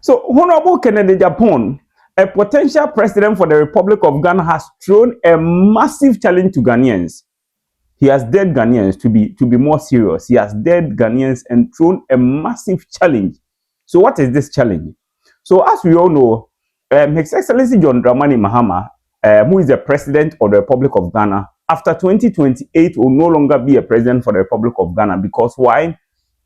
So, Honorable Kennedy Agyapong, a potential president for the Republic of Ghana, has thrown a massive challenge to Ghanaians. He has dared Ghanaians to be more serious. He has dared Ghanaians and thrown a massive challenge. So, what is this challenge? So, as we all know, His Excellency John Dramani Mahama, who is the president of the Republic of Ghana, after 2028 will no longer be a president for the Republic of Ghana. Because why?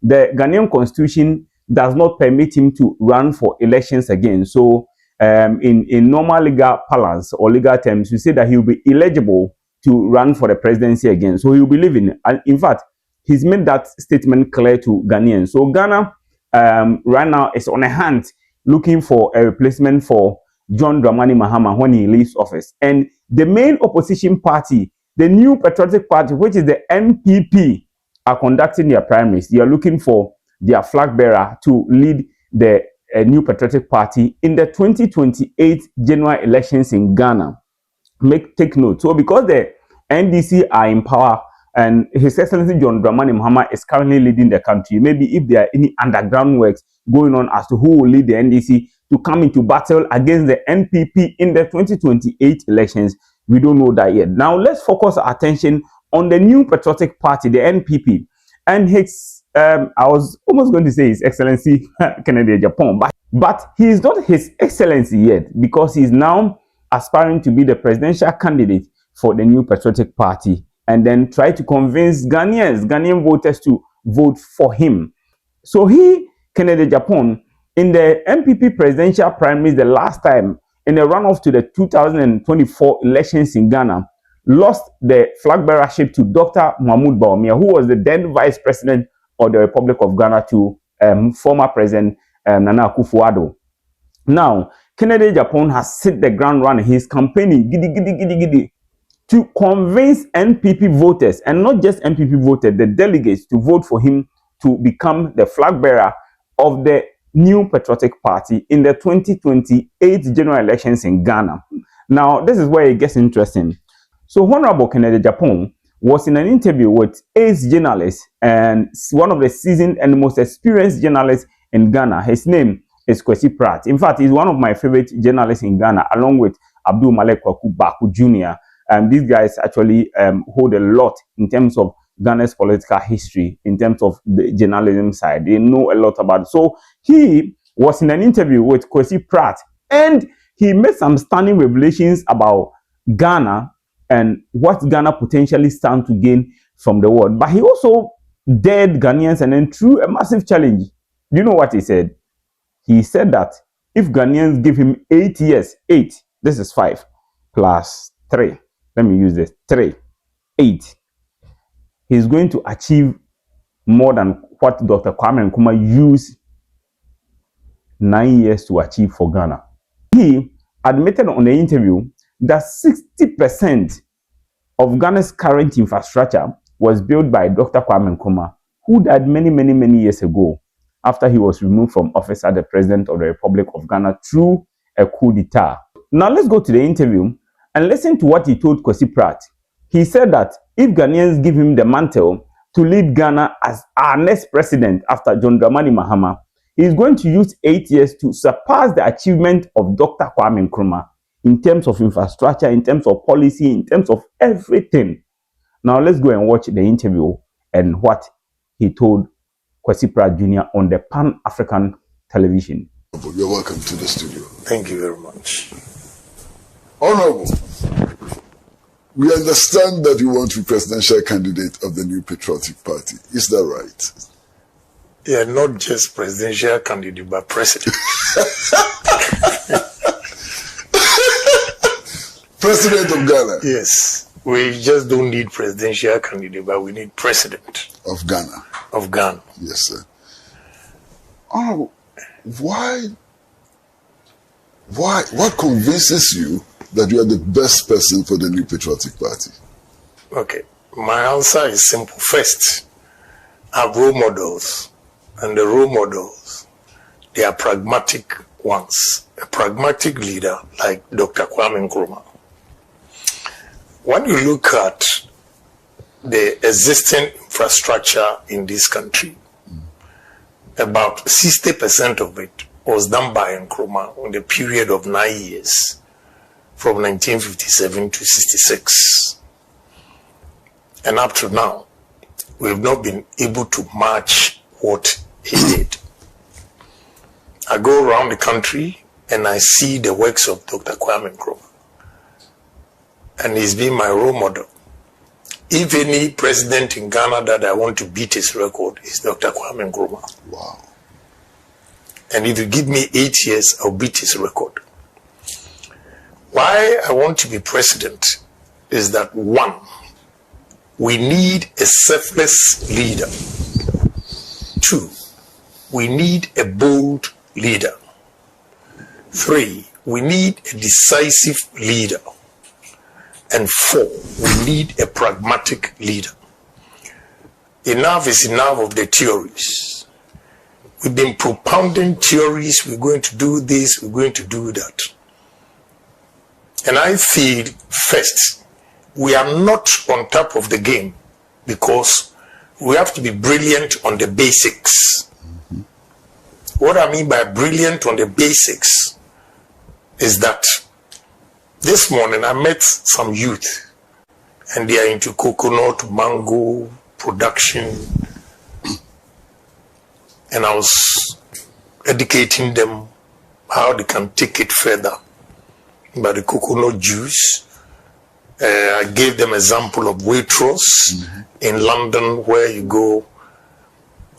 The Ghanaian constitution does not permit him to run for elections again. So in normal legal parlance or legal terms, we say that he will be eligible to run for the presidency again. So he will be leaving. And in fact, he's made that statement clear to Ghanaians. So Ghana right now is on a hunt looking for a replacement for John Dramani Mahama when he leaves office. And the main opposition party, the new Patriotic Party, which is the NPP, are conducting their primaries. They are looking for their flag bearer to lead the new Patriotic Party in the 2028 general elections in Ghana. Take note. So because the NDC are in power and His Excellency John Dramani Mahama is currently leading the country, maybe if there are any underground works going on as to who will lead the NDC to come into battle against the NPP in the 2028 elections, we don't know that yet. Now let's focus our attention on the new Patriotic Party, the NPP, and his, I was almost going to say His Excellency Kennedy Agyapong, but he is not His Excellency yet because he is now aspiring to be the presidential candidate for the new Patriotic Party and then try to convince Ghanaian voters to vote for him. So he, Kennedy Agyapong, in the NPP presidential primaries the last time, in the runoff to the 2024 elections in Ghana, lost the flag bearership to Dr. Mahmoud Bawumia, who was the then vice president of the Republic of Ghana, to former president Nana Akufo-Addo. Now, Kennedy Agyapong has set the ground running. He's campaigning to convince NPP voters, and not just NPP voters, the delegates, to vote for him to become the flag bearer of the new Patriotic Party in the 2028 general elections in Ghana. Now, this is where it gets interesting. So, Honorable Kennedy Agyapong was in an interview with ace journalist and one of the seasoned and most experienced journalists in Ghana. His name is Kwesi Pratt. In fact, he's one of my favorite journalists in Ghana, along with Abdul Malek Kwaku Baku Jr. These guys actually hold a lot in terms of Ghana's political history, in terms of the journalism side. They know a lot about it. So he was in an interview with Kwesi Pratt, and he made some stunning revelations about Ghana and what Ghana potentially stands to gain from the world. But he also dared Ghanaians and then threw a massive challenge. Do you know what he said? He said that if Ghanaians give him 8 years, 8, this is 5 plus 3. Let me use this, 3, 8. He's going to achieve more than what Dr. Kwame Nkrumah used 9 years to achieve for Ghana. He admitted on the interview that 60% of Ghana's current infrastructure was built by Dr. Kwame Nkrumah, who died many years ago after he was removed from office as the president of the Republic of Ghana through a coup d'etat. Now let's go to the interview and listen to what he told Kwesi Pratt. He said that if Ghanaians give him the mantle to lead Ghana as our next president after John Dramani Mahama, he is going to use 8 years to surpass the achievement of Dr. Kwame Nkrumah in terms of infrastructure, in terms of policy, in terms of everything. Now let's go and watch the interview and what he told Kwesi Pratt Jr. on the Pan-African television. You're welcome to the studio. Thank you very much. Honorable, we understand that you want to be presidential candidate of the new Patriotic Party. Is that right? Yeah, not just presidential candidate, but president. President of Ghana? Yes. We just don't need presidential candidate, but we need president. Of Ghana? Of Ghana. Yes, sir. Honorable, what convinces you that you are the best person for the new Patriotic Party? Okay, my answer is simple. First, I have role models, and the role models, they are pragmatic ones. A pragmatic leader like Dr. Kwame Nkrumah. When you look at the existing infrastructure in this country, about 60% of it was done by Nkrumah in the period of 9 years, from 1957 to 66. And up to now, we've not been able to match what he did. I go around the country and I see the works of Dr. Kwame Nkrumah. And he's been my role model. If any president in Ghana that I want to beat his record is Dr. Kwame Nkrumah. Wow. And if you give me 8 years, I'll beat his record. Why I want to be president is that, one, we need a selfless leader. 2, we need a bold leader. 3, we need a decisive leader. And 4, we need a pragmatic leader. Enough is enough of the theories. We've been propounding theories, we're going to do this, we're going to do that. And I feel, first, we are not on top of the game because we have to be brilliant on the basics. What I mean by brilliant on the basics is that this morning I met some youth and they are into coconut, mango production, and I was educating them how they can take it further by the coconut juice. I gave them example of Waitrose in London, where you go.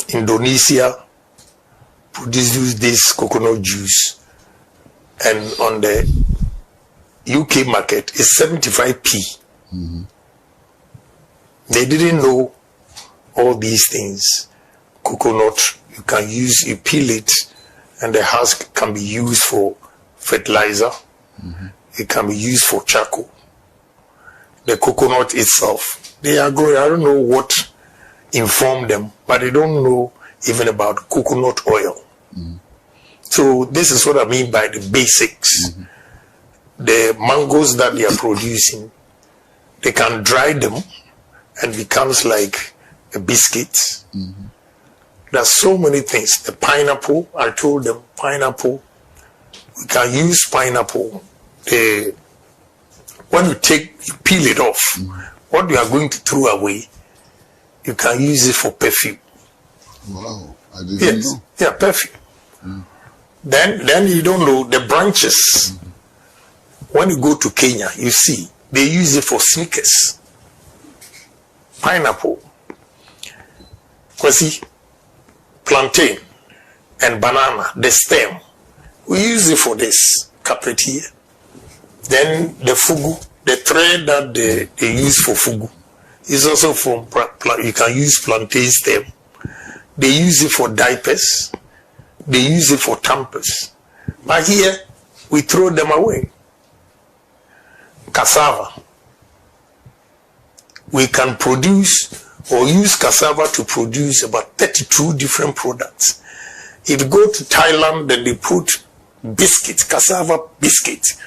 Indonesia produces this coconut juice, and on the UK market it's 75p. They didn't know all these things. Coconut, you can use, you peel it, and the husk can be used for fertilizer. It can be used for charcoal. The coconut itself, they are going, I don't know what informed them, but they don't know even about coconut oil. So this is what I mean by the basics. The mangoes that they are producing, they can dry them and becomes like a biscuit. There's so many things. The pineapple, I told them, pineapple, we can use pineapple. When you peel it off, what you are going to throw away, you can use it for perfume. Wow, I didn't know. Yeah, perfume. Then you don't know the branches. When you go to Kenya, you see, they use it for sneakers. Pineapple, Kwesi, plantain, and banana, the stem. We use it for this carpet here. Then the fugu, the thread that they use for fugu, is also from, you can use plantain stem. They use it for diapers. They use it for tampers. But here, we throw them away. Cassava. We can produce or use cassava to produce about 32 different products. If you go to Thailand, then they put biscuits, cassava biscuits.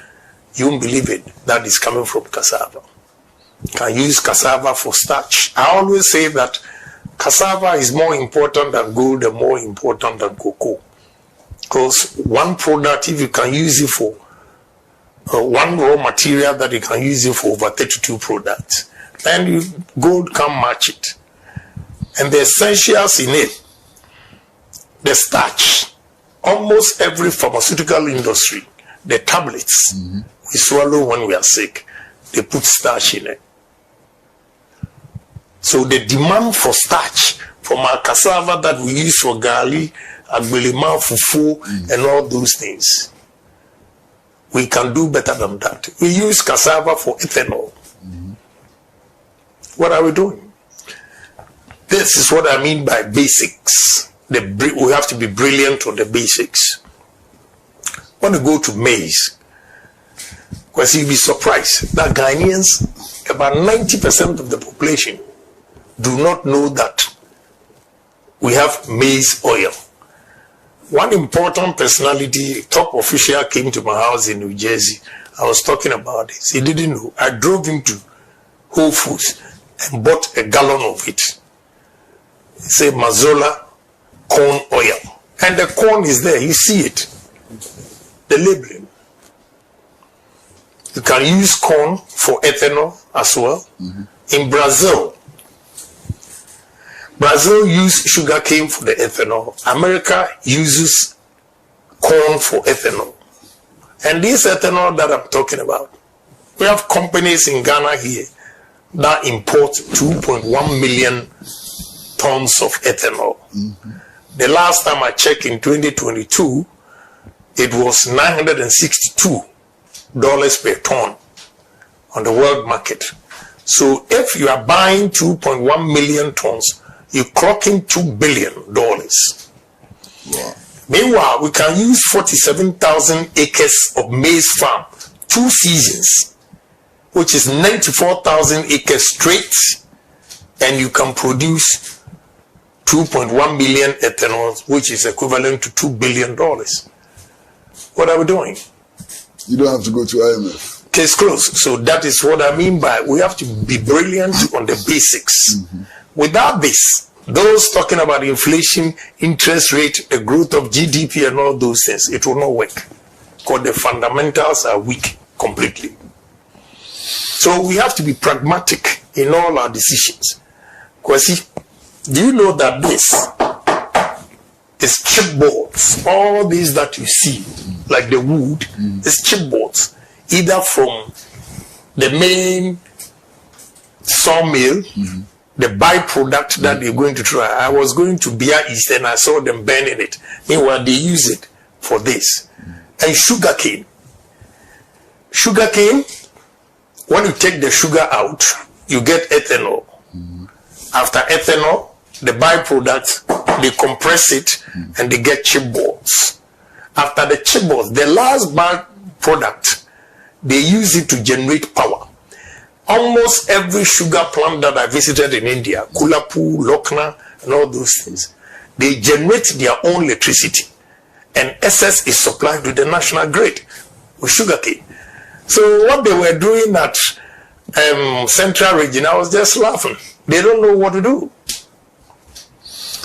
You won't believe it. That is coming from cassava. You can use cassava for starch. I always say that cassava is more important than gold and more important than cocoa. Because one product, if you can use it for one raw material, that you can use it for over 32 products, then gold can't match it. And the essentials in it, the starch, almost every pharmaceutical industry, the tablets we swallow when we are sick, they put starch in it. So the demand for starch from our cassava that we use for garli, agbelema, fufu, and all those things, we can do better than that. We use cassava for ethanol. What are we doing? This is what I mean by basics. We have to be brilliant on the basics. When you go to maize, because you'll be surprised that Ghanaians, about 90% of the population, do not know that we have maize oil. One important personality, top official, came to my house in New Jersey. I was talking about this. He didn't know. I drove him to Whole Foods and bought a gallon of it. He said Mazola corn oil. And the corn is there. You see it. the labeling. You can use corn for ethanol as well. In Brazil uses sugarcane for the ethanol. America uses corn for ethanol. And this ethanol that I'm talking about, we have companies in Ghana here that import 2.1 million tons of ethanol. The last time I checked in 2022, it was $962 per ton on the world market. So if you are buying 2.1 million tons, you're clocking $2 billion. Wow. Meanwhile, we can use 47,000 acres of maize farm, 2 seasons, which is 94,000 acres straight, and you can produce 2.1 million ethanol, which is equivalent to $2 billion. What are we doing? You don't have to go to IMF. Case closed. So that is what I mean by we have to be brilliant on the basics. Without this, those talking about inflation, interest rate, the growth of GDP and all those things, it will not work because the fundamentals are weak completely. So we have to be pragmatic in all our decisions. Kwesi, do you know that this is chipboards? All these that you see, like the wood, is chipboards, either from the main sawmill, the byproduct that they're going to try. I was going to Bia East and I saw them burning it. Meanwhile, they use it for this. And sugarcane. Sugarcane, when you take the sugar out, you get ethanol. After ethanol, the byproduct, they compress it and they get chipboards. After the chipboards, the last byproduct, they use it to generate power. Almost every sugar plant that I visited in India, Kulapu, Lokna, and all those things, they generate their own electricity. And excess is supplied to the national grid with sugarcane. So what they were doing at Central Region, I was just laughing. They don't know what to do.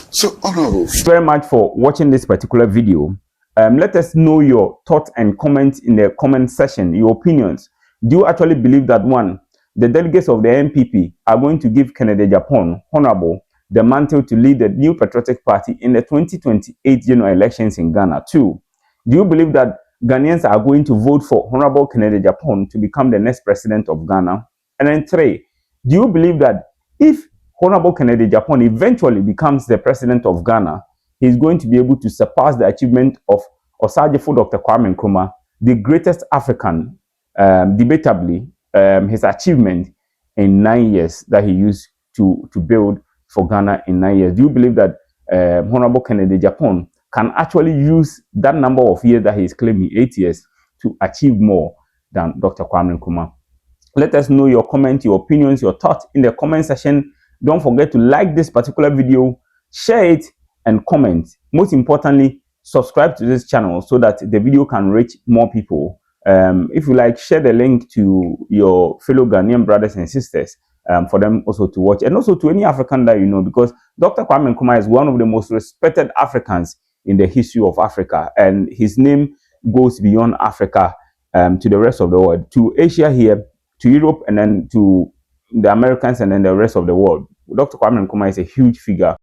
So, Honorable, Thank you very much for watching this particular video. Let us know your thoughts and comments in the comment section, your opinions. Do you actually believe that, one, the delegates of the NPP are going to give Kennedy Agyapong, Honorable, the mantle to lead the new Patriotic Party in the 2028 general elections in Ghana? 2, do you believe that Ghanaians are going to vote for Honorable Kennedy Agyapong to become the next president of Ghana? And then 3, do you believe that if Honorable Kennedy Agyapong eventually becomes the president of Ghana, he is going to be able to surpass the achievement of Osagyefo Dr Kwame Nkrumah, the greatest African, debatably, his achievement in 9 years that he used to build for Ghana in 9 years? Do you believe that Honorable Kennedy Agyapong can actually use that number of years that he is claiming, 8 years, to achieve more than Dr Kwame Nkrumah? Let us know your comments, your opinions, your thoughts in the comment section. Don't forget to like this particular video, share it, and comment. Most importantly, subscribe to this channel so that the video can reach more people. If you like, share the link to your fellow Ghanaian brothers and sisters for them also to watch, and also to any African that you know, because Dr Kwame Nkrumah is one of the most respected Africans in the history of Africa, and his name goes beyond Africa to the rest of the world, to Asia here, to Europe, and then to the Americans, and then the rest of the world. Dr Kwame Nkrumah is a huge figure